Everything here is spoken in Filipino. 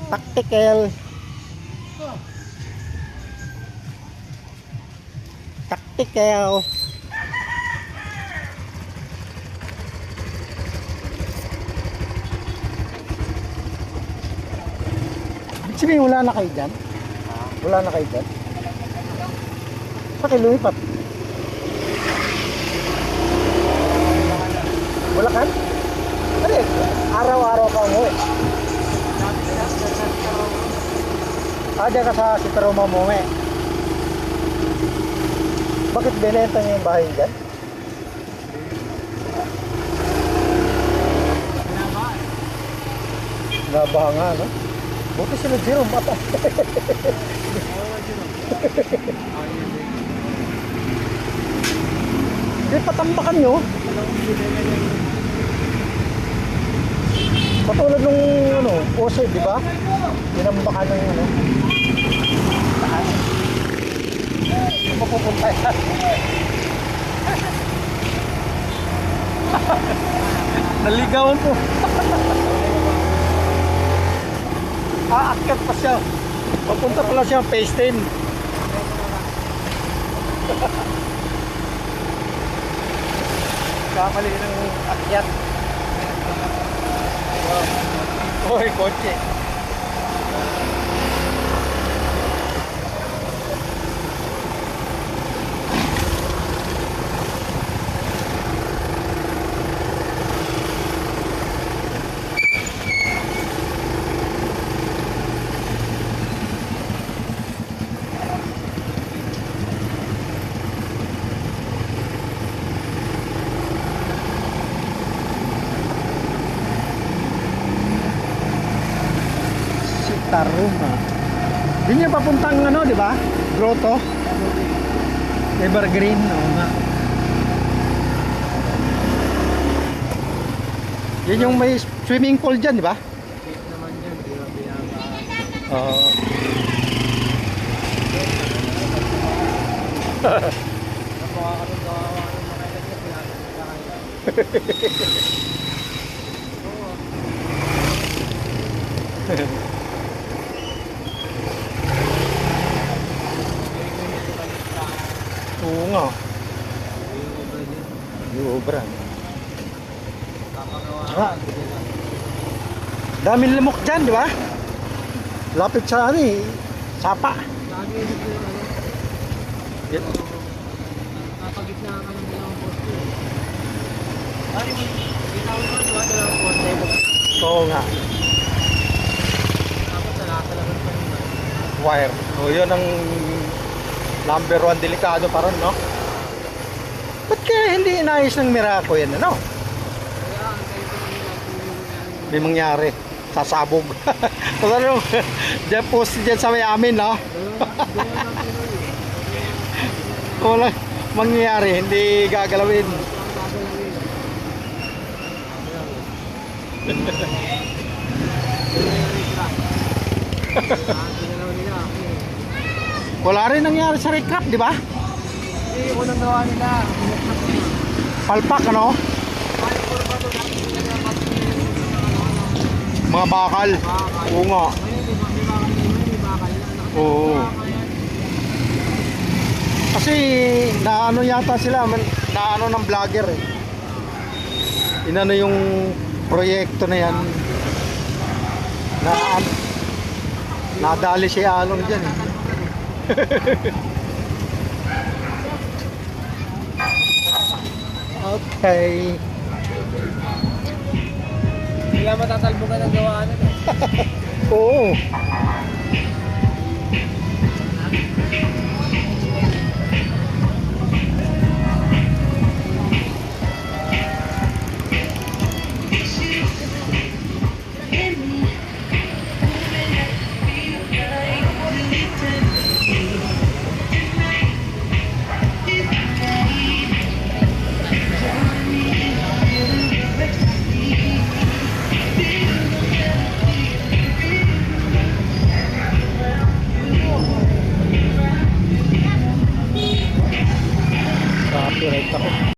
Tactical. Tactical. Sabihin, wala na kayo dyan? Wala na kayo dyan? Bakit lumipat? Wala kan? Ano eh? Araw-araw ka umuwi. Diyan ka sa Sitaroma umuwi. Bakit binenta niya yung bahay dyan? Nabaha nga, no? Buti sila Jerome, bata. Di patambakan nyo. Patulad nung ano, Ose, di ba? Tinambakan ng ano. Mapupunta yan. Naligawan po. Aakyat pa siya. Papunta pala siya phase 10. Kamali ng akyat. Hoy, kotse. Taruma. Yun yung papuntang ano, di ba? Grotto. Evergreen, oo nga. Yun yung may swimming pool dyan, di ba? Naman yan, di ba binabaan? Oo. Napakakarong gawawa ng mga ilan niya, Oo nga. Yung obra. Ah. Daming lamok dyan, di ba? Lapit sa ano eh. Sapa. Napagitna ka ng dalawang poste. Ay, ginawa naman diba dalawang poste? Oo nga. Tapos nalakalaman pa rin. Wire. O yun ang number 1 delikado pa ron, no? Ba't kaya hindi inayos ng Miraco yan, ano? Kaya ang kayo ko nila kung May mangyari. Sasabog. Tapos ano, dyan post dyan sa may amin, no? Kung walang mangyayari, hindi gagalawin. Wala rin nangyari sa recrap, di ba? Hindi, unang gawa nila. Palpak, ano? Mga bakal. Oo nga. Oo. Kasi naano yata sila, naano ng vlogger eh. Inano yung proyekto na yan. Nadali si Alon dyan eh. Okay. Kaya matatalbo ka ng gawa nila. Oo.